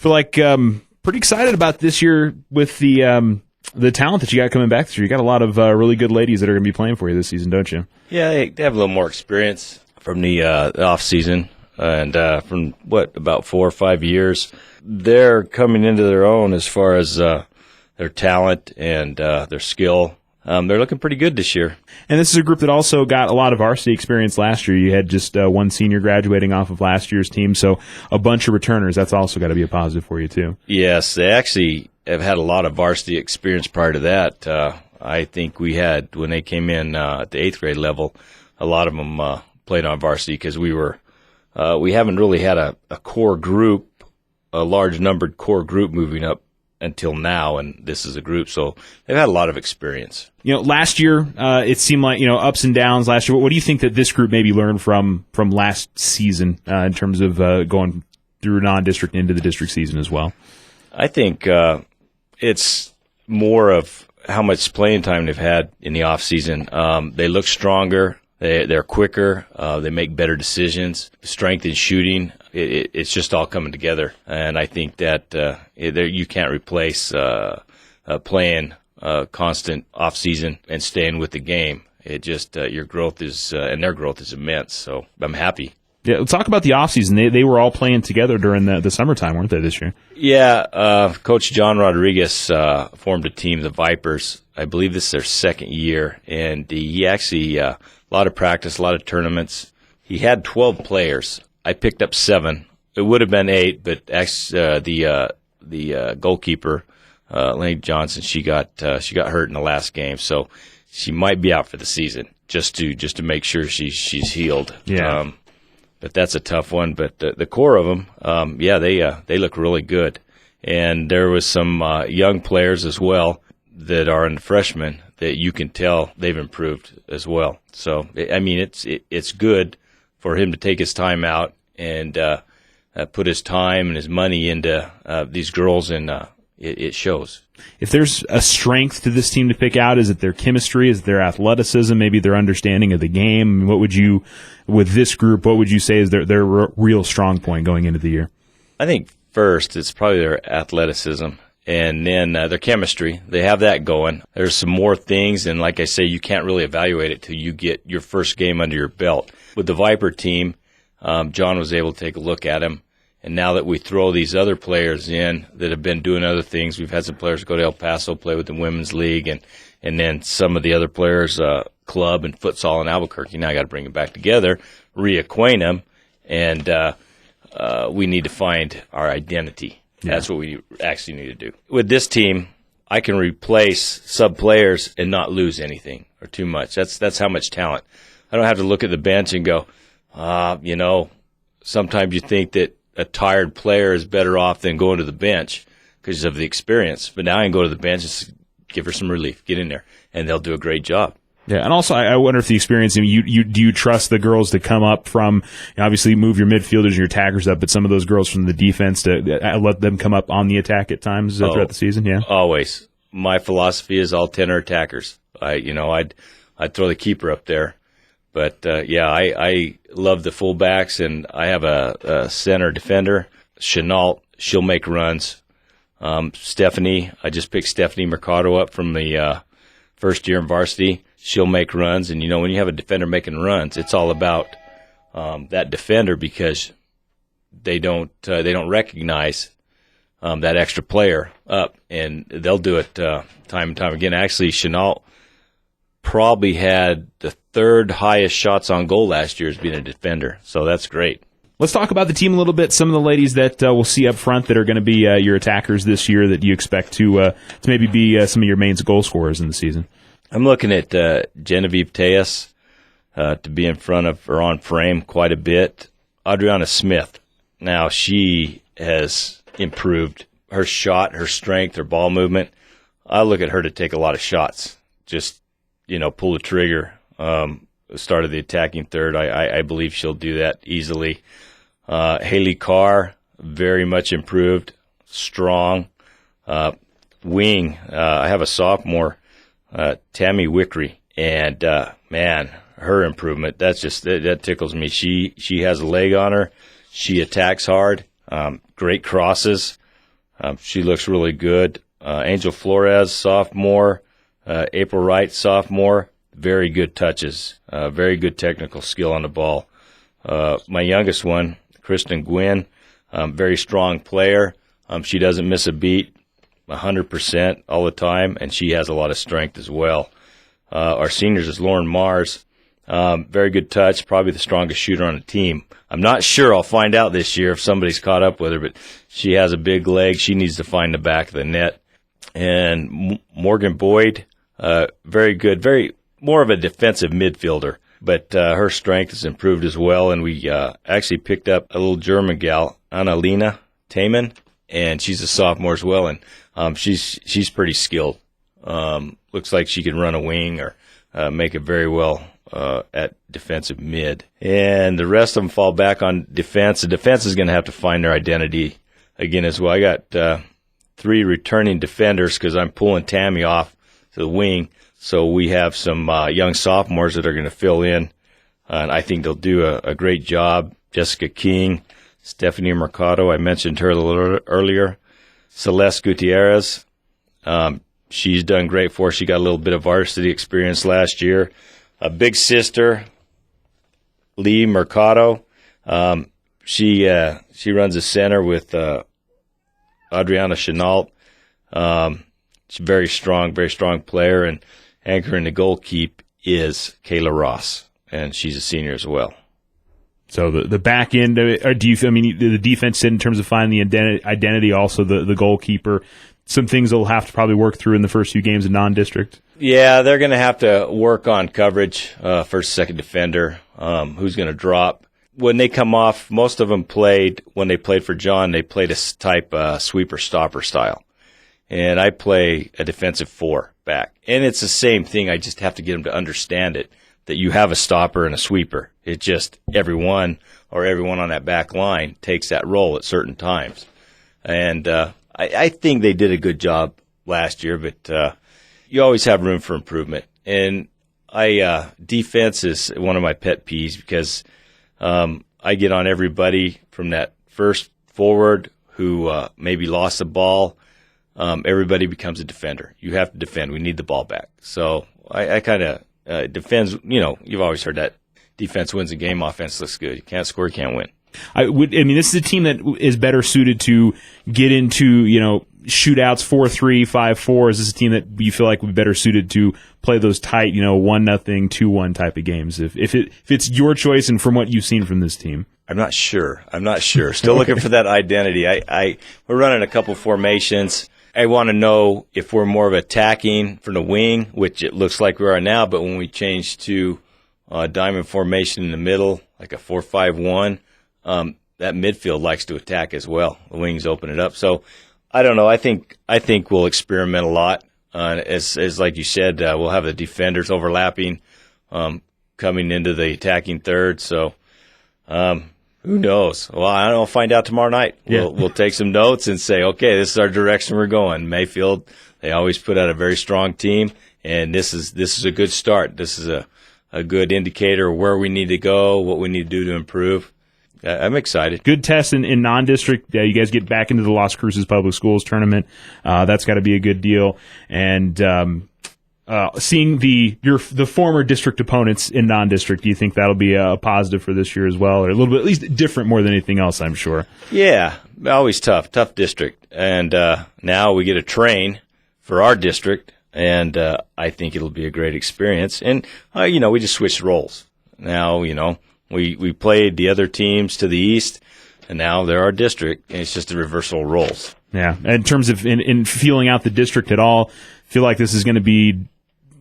feel like pretty excited about this year with the talent that you got coming back this year. You got a lot of really good ladies that are going to be playing for you this season, don't you? Yeah, they have a little more experience from the off season, and from about 4 or 5 years, they're coming into their own as far as their talent and their skill. They're looking pretty good this year. And this is a group that also got a lot of varsity experience last year. You had just one senior graduating off of last year's team, so a bunch of returners. That's also got to be a positive for you, too. Yes, they actually have had a lot of varsity experience prior to that. I think we had, when they came in at the 8th grade level, a lot of them played on varsity because we haven't really had a core group, a large numbered core group moving up until now, and this is a group, so they've had a lot of experience. Last year, it seemed like, ups and downs last year. What do you think that this group maybe learned from last season in terms of going through non-district into the district season as well? I think it's more of how much playing time they've had in the off season. They look stronger. They're quicker. They make better decisions. Strength in shooting. It's just all coming together. And I think that you can't replace playing constant off season and staying with the game. It just your growth is and their growth is immense. So I'm happy. Yeah, let's talk about the offseason. They were all playing together during the summertime, weren't they, this year? Yeah, Coach John Rodriguez formed a team, the Vipers. I believe this is their second year, and he actually a lot of practice, a lot of tournaments. He had 12 players. I picked up 7. It would have been 8, but the goalkeeper, Lane Johnson, she got hurt in the last game, so she might be out for the season. Just to make sure she's healed. Yeah. But that's a tough one. But the core of them, they look really good. And there was some young players as well that are in the freshmen that you can tell they've improved as well. So I mean, it's good for him to take his time out and put his time and his money into these girls, and it shows. If there's a strength to this team to pick out, is it their chemistry? Is it their athleticism? Maybe their understanding of the game? With this group, what would you say is their real strong point going into the year? I think first it's probably their athleticism, and then their chemistry. They have that going. There's some more things, and like I say, you can't really evaluate it till you get your first game under your belt. With the Viper team, John was able to take a look at him. And now that we throw these other players in that have been doing other things, we've had some players go to El Paso, play with the Women's League, and then some of the other players, club and futsal in Albuquerque. Now I got to bring them back together, reacquaint them, and we need to find our identity. Yeah. That's what we actually need to do. With this team, I can replace sub-players and not lose anything or too much. That's how much talent. I don't have to look at the bench and go, sometimes you think that a tired player is better off than going to the bench because of the experience. But now I can go to the bench and give her some relief, get in there, and they'll do a great job. Yeah, and also I wonder if the experience, do you trust the girls to come up from, obviously move your midfielders and your attackers up, but some of those girls from the defense to let them come up on the attack at times throughout the season? Yeah, always. My philosophy is all 10 are attackers. I'd throw the keeper up there. But, I love the fullbacks, and I have a center defender, Chenault. She'll make runs. Stephanie, I just picked Stephanie Mercado up from the first year in varsity. She'll make runs, and, when you have a defender making runs, it's all about that defender because they don't recognize that extra player up, and they'll do it time and time again. Actually, Chenault probably had the 3rd highest shots on goal last year as being a defender, so that's great. Let's talk about the team a little bit. Some of the ladies that we'll see up front that are going to be your attackers this year that you expect to maybe be some of your main goal scorers in the season. I'm looking at Genevieve Tejas to be in front of or on frame quite a bit. Adriana Smith, now she has improved her shot, her strength, her ball movement. I look at her to take a lot of shots, just pull the trigger, start of the attacking third. I believe she'll do that easily. Haley Carr, very much improved, strong. Wing, I have a sophomore, Tammy Wickery, and man, her improvement, that tickles me. She has a leg on her. She attacks hard, great crosses. She looks really good. Angel Flores, sophomore. April Wright, sophomore. Very good touches. Very good technical skill on the ball. My youngest one, Kristen Gwynn, very strong player. She doesn't miss a beat, 100% all the time, and she has a lot of strength as well. Our seniors is Lauren Mars. Very good touch, probably the strongest shooter on the team. I'm not sure. I'll find out this year if somebody's caught up with her, but she has a big leg. She needs to find the back of the net. And Morgan Boyd, very good, more of a defensive midfielder, but her strength has improved as well. And we actually picked up a little German gal, Annalena Taman, and she's a sophomore as well, and she's pretty skilled. Looks like she can run a wing or make it very well at defensive mid. And the rest of them fall back on defense. The defense is going to have to find their identity again as well. I got 3 returning defenders because I'm pulling Tammy off to the wing. So we have some young sophomores that are going to fill in, and I think they'll do a great job. Jessica King, Stephanie Mercado, I mentioned her a little earlier. Celeste Gutierrez, she's done great for us. She got a little bit of varsity experience last year. A big sister, Lee Mercado, she runs the center with Adriana Chenault. She's a very strong player, and anchoring the goalkeep is Kayla Ross, and she's a senior as well. So the back end, the defense in terms of finding the identity, also the goalkeeper, some things they'll have to probably work through in the first few games of non-district. Yeah, they're going to have to work on coverage, first, second defender, who's going to drop. When they come off, most of them when they played for John, they played a type sweeper-stopper style. And I play a defensive 4 back. And it's the same thing. I just have to get them to understand it, that you have a stopper and a sweeper. It just everyone on that back line takes that role at certain times. And I think they did a good job last year, but you always have room for improvement. And defense is one of my pet peeves because I get on everybody from that first forward who maybe lost the ball. Everybody becomes a defender. You have to defend. We need the ball back. So I kind of defends. You've always heard that defense wins a game, offense looks good. You can't score, you can't win. This is a team that is better suited to get into, shootouts 4-3, 5-4. Is this a team that you feel like would be better suited to play those tight, 1-0, 2-1 type of games? If it's your choice and from what you've seen from this team. I'm not sure. Still looking for that identity. We're running a couple formations. I want to know if we're more of attacking from the wing, which it looks like we are now, but when we change to diamond formation in the middle, like a 4-5-1, that midfield likes to attack as well. The wings open it up. So I don't know. I think we'll experiment a lot. As like you said, we'll have the defenders overlapping, coming into the attacking third. So who knows? Well, I'll find out tomorrow night. Yeah. We'll take some notes and say, okay, this is our direction we're going. Mayfield, they always put out a very strong team, and this is a good start. This is a good indicator of where we need to go, what we need to do to improve. I'm excited. Good test in non-district. You guys get back into the Las Cruces Public Schools tournament. That's got to be a good deal. And seeing the former district opponents in non-district, do you think that'll be a positive for this year as well, or a little bit at least different more than anything else? I'm sure. Yeah, always tough district. And now we get a train for our district, and I think it'll be a great experience. And we just switched roles. Now we played the other teams to the east, and now they're our district, and it's just a reversal of roles. Yeah. In terms of in feeling out the district at all, feel like this is going to be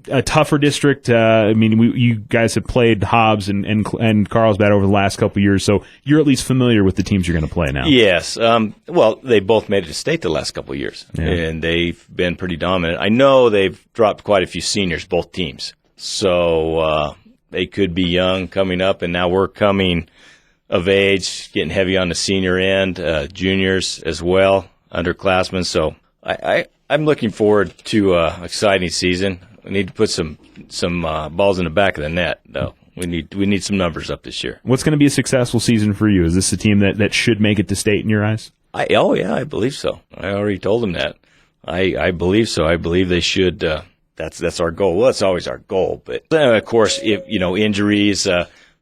a tougher district. You guys have played Hobbs and Carlsbad over the last couple of years, so you're at least familiar with the teams you're going to play now. Yes. Well, they both made it to state the last couple of years, and they've been pretty dominant. I know they've dropped quite a few seniors, both teams. So they could be young coming up, and now we're coming of age, getting heavy on the senior end, juniors as well, underclassmen. So I'm looking forward to an exciting season. We need to put some balls in the back of the net, though. We need some numbers up this year. What's going to be a successful season for you? Is this a team that should make it to state in your eyes? I believe so. I already told them that. I believe so. I believe they should. That's our goal. Well, it's always our goal, but of course, if injuries,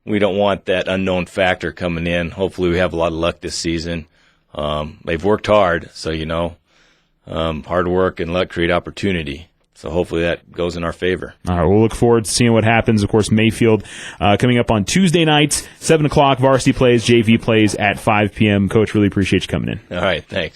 we don't want that unknown factor coming in. Hopefully, we have a lot of luck this season. They've worked hard, so hard work and luck create opportunity. So hopefully that goes in our favor. All right, we'll look forward to seeing what happens. Of course, Mayfield coming up on Tuesday nights, 7 o'clock. Varsity plays, JV plays at 5 p.m. Coach, really appreciate you coming in. All right, thanks.